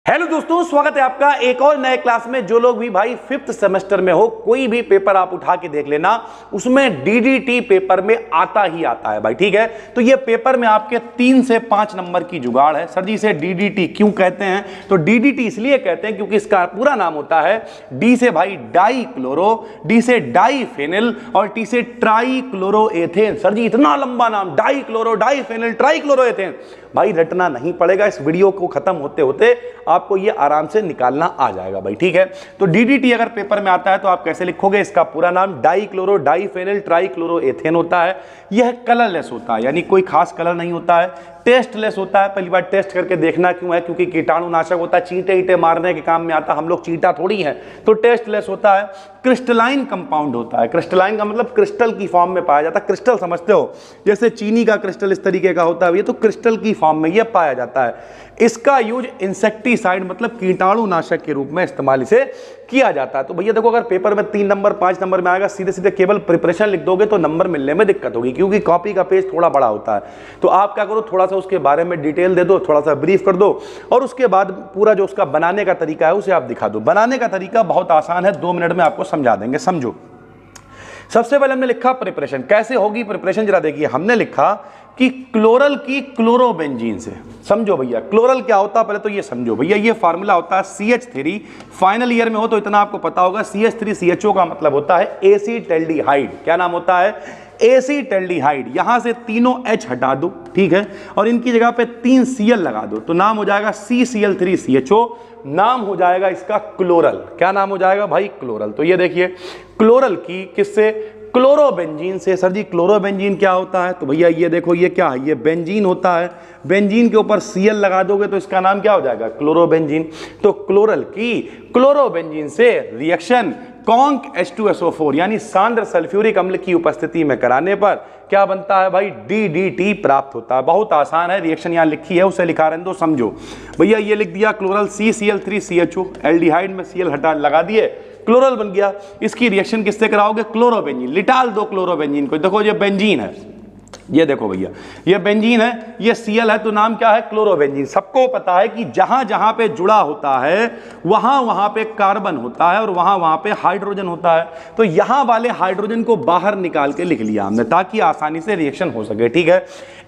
Hello दोस्तों, स्वागत है आपका एक और नए क्लास में। जो लोग भी भाई 5th सेमेस्टर में हो, कोई भी पेपर आप उठा के देख लेना, उसमें डीडीटी पेपर में आता ही आता है भाई। ठीक है, तो ये पेपर में आपके 3 से 5 नंबर की जुगाड़ है। सर जी इसे डीडीटी क्यों कहते हैं? तो डीडीटी इसलिए कहते हैं क्योंकि इसका पूरा नाम होता है डी से भाई डाई क्लोरो, डी से डाई फेनिल और टी से ट्राई क्लोरो एथेन। सर जी इतना लंबा नाम, dichloro diphenyl trichloro ethane, भाई रटना नहीं पड़ेगा। इस वीडियो को खत्म होते होते आपको ये आराम से निकालना आ जाएगा भाई। ठीक है, तो डीडीटी अगर पेपर में आता है तो आप कैसे लिखोगे? इसका पूरा नाम dichloro diphenyl trichloro ethane होता है। यह कलरलेस होता है, यानी कोई खास कलर नहीं होता है। टेस्टलेस होता है, पहली बार टेस्ट करके देखना क्यों है? क्योंकि कीटाणुनाशक होता है, चींटे ईंटे मारने के काम में आता, हम लोग चींटा थोड़ी हैं, तो टेस्टलेस होता है। क्रिस्टलाइन कंपाउंड होता है। क्रिस्टलाइन का मतलब क्रिस्टल की फॉर्म में पाया जाता है। क्रिस्टल समझते हो, जैसे चीनी का क्रिस्टल इस तरीके का होता है, ये तो क्रिस्टल की फॉर्म में ये पाया जाता है। इसका यूज इंसेक्टिसाइड मतलब कीटाणुनाशक के रूप में इस्तेमाल इसे किया जाता है। तो भैया देखो, अगर पेपर में 3 नंबर 5 नंबर में आएगा, सीधे सीधे केवल प्रिपरेशन लिख दोगे तो नंबर मिलने में दिक्कत होगी, क्योंकि कॉपी का पेज थोड़ा बड़ा होता है। तो आप क्या करो, थोड़ा सा उसके बारे में डिटेल दे दो, थोड़ा सा ब्रीफ कर दो, और उसके बाद पूरा जो उसका बनाने का तरीका है उसे आप दिखा दो। बनाने का तरीका बहुत आसान है, 2 मिनट में आपको समझा देंगे, समझो। सबसे पहले हमने लिखा प्रिपरेशन। कैसे होगी प्रिपरेशन जरा देखिए। हमने लिखा कि क्लोरल की क्लोरोबेंजीन से। समझो भैया क्लोरल क्या होता है, पहले तो ये समझो भैया। ये फार्मूला होता है CH3। फाइनल ईयर में हो तो इतना आपको पता होगा, CH3CHO का मतलब होता है एसीटल्डिहाइड। क्या नाम होता है? एसीटल्डिहाइड। यहां से तीनों H हटा दो, ठीक है, और इनकी जगह पे 3 Cl लगा दो, तो नाम हो जाएगा CCl3CHO। नाम हो जाएगा इसका क्लोरल। क्या नाम हो जाएगा भाई? क्लोरल। तो ये देखिए क्लोरल की किससे? क्लोरोबेंजीन से। सर जी क्लोरोबेंजीन क्या होता है? तो भैया ये देखो, ये क्या है? ये बेंजीन होता है। बेंजीन के ऊपर Cl लगा दोगे तो इसका नाम क्या हो जाएगा? क्लोरोबेंजीन। तो क्लोरल की क्लोरोबेंजीन से रिएक्शन कॉन्क H2SO4 यानी सांद्र सल्फ्यूरिक अम्ल की उपस्थिति में कराने पर क्या बनता है भाई? DDT प्राप्त होता है। बहुत आसान है, रिएक्शन यहां लिखी है उसे लिखा रहने दो, समझो भैया। ये लिख दिया क्लोरल CCl3CHO, एल्डिहाइड में Cl हटा लगा दिए, क्लोरल बन गया। इसकी रिएक्शन किससे कराओगे? क्लोरोबेंजीन। लिटाल दो क्लोरोबेंजीन को। देखो ये बेंजीन है, ये देखो भैया ये बेंजीन है, ये Cl है, तो नाम क्या है? क्लोरोबेंजीन। सबको पता है कि जहां जहां पे जुड़ा होता है वहां वहां पे कार्बन होता है और वहां वहां पे हाइड्रोजन होता है। तो यहां वाले हाइड्रोजन को बाहर निकाल के लिख लिया हमने, ताकि आसानी से रिएक्शन हो सके। ठीक है,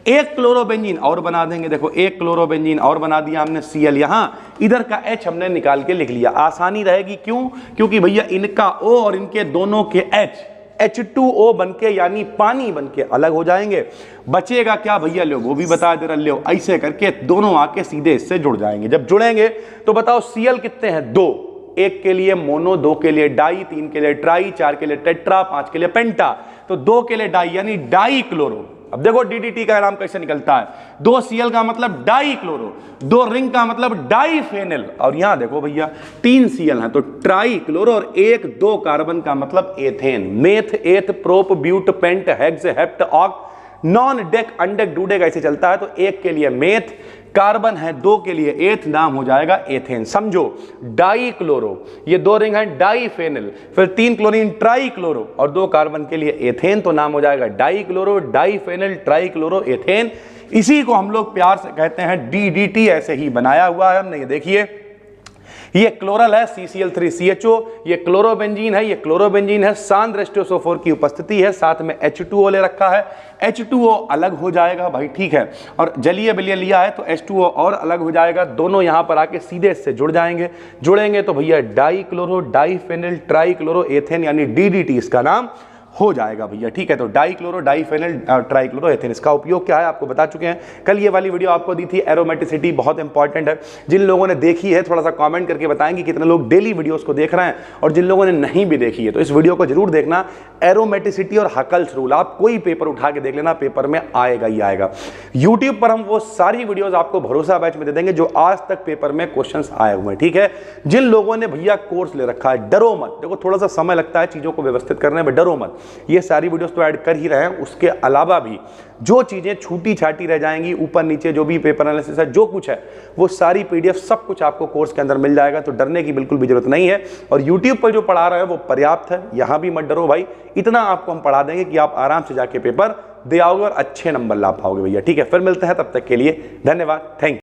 एक क्लोरोबेंजीन और बना देंगे। देखो एक क्लोरोबेंजीन और बना दिया हमने, Cl यहां, इधर का H हमने निकाल के लिख लिया। आसानी रहेगी, क्यों? क्योंकि भैया इनका O और इनके दोनों के H2O बनके यानी पानी बनके अलग हो जाएंगे। बचेगा क्या भैया? लो वो भी बता दे रहे हो। ऐसे करके दोनों आके सीधे इससे जुड़ जाएंगे। जब जुड़ेंगे तो बताओ Cl कितने हैं? 2। 1 के लिए मोनो, 2 के लिए डाई, 3 के लिए ट्राई, 4 के लिए टेट्रा, 5 के लिए पेंटा, तो 2 के लिए डाई यानी डाई क्लोरो। अब देखो डीडीटी का नाम कैसे निकलता है। 2 Cl का मतलब डाई क्लोरो, 2 रिंग का मतलब डाई फेनिल, और यहां देखो भैया 3 Cl है तो ट्राई क्लोरो, और 1-2 कार्बन का मतलब ethane. Meth eth prop but pent hex hept oct non dec undec dodec ऐसे चलता है। तो 1 के लिए मेथ कार्बन है, 2 के लिए एथ, नाम हो जाएगा एथेन। समझो डाई क्लोरो, ये 2 रिंग है डाई फेनिल, फिर 3 क्लोरीन ट्राई क्लोरो और 2 कार्बन के लिए एथेन, तो नाम हो जाएगा dichloro diphenyl trichloro ethane. इसी को हम लोग प्यार से कहते हैं डीडीटी। ऐसे ही बनाया हुआ है हमने, ये देखिए ये क्लोरल है CCl3CHO, ये क्लोरोबेंजीन है, ये क्लोरोबेंजीन है, सांद्र H2SO4 की उपस्थिति है, साथ में H2O ले रखा है। H2O अलग हो जाएगा भाई, ठीक है, और जलीय विलय लिया है तो H2O और अलग हो जाएगा। दोनों यहां पर आके सीधे इससे जुड़ जाएंगे। जुड़ेंगे तो भैया dichloro diphenyl trichloro ethane यानी DDT इसका नाम हो जाएगा भैया। ठीक है, तो dichloro diphenyl trichloro ethane. इसका उपयोग क्या है आपको बता चुके हैं। कल ये वाली वीडियो आपको दी थी, एरोमेटिसिटी बहुत इंपॉर्टेंट है। जिन लोगों ने देखी है थोड़ा सा कमेंट करके बताएंगे कितने लोग डेली वीडियोस को देख रहे हैं, और जिन लोगों ने नहीं भी देखी है तो इस वीडियो को जरूर देखना। एरोमेटिसिटी और हकल्स रूल, आप कोई पेपर उठा के देख लेना, पेपर में आएगा ही आएगा। यूट्यूब पर हम वो सारी वीडियोज आपको भरोसा बैच में दे देंगे जो आज तक पेपर में क्वेश्चन आए हुए हैं। ठीक है, जिन लोगों ने भैया कोर्स ले रखा है डरो मत। देखो थोड़ा सा समय लगता है चीजों को व्यवस्थित करने में, डरो मत। ये सारी वीडियोस तो ऐड कर ही रहे हैं, उसके अलावा भी जो चीजें छूटी छाटी रह जाएंगी, ऊपर नीचे जो भी पेपर एनालिसिस है, जो कुछ है वो सारी PDF सब कुछ आपको कोर्स के अंदर मिल जाएगा। तो डरने की बिल्कुल भी जरूरत नहीं है। और YouTube पर जो पढ़ा रहे हैं वो पर्याप्त है, यहां भी मत डरो भाई। इतना आपको हम पढ़ा देंगे कि आप आराम से जाके पेपर दे आओगे और अच्छे नंबर ला पाओगे भैया। ठीक है, फिर मिलते हैं, तब तक के लिए धन्यवाद, थैंक यू।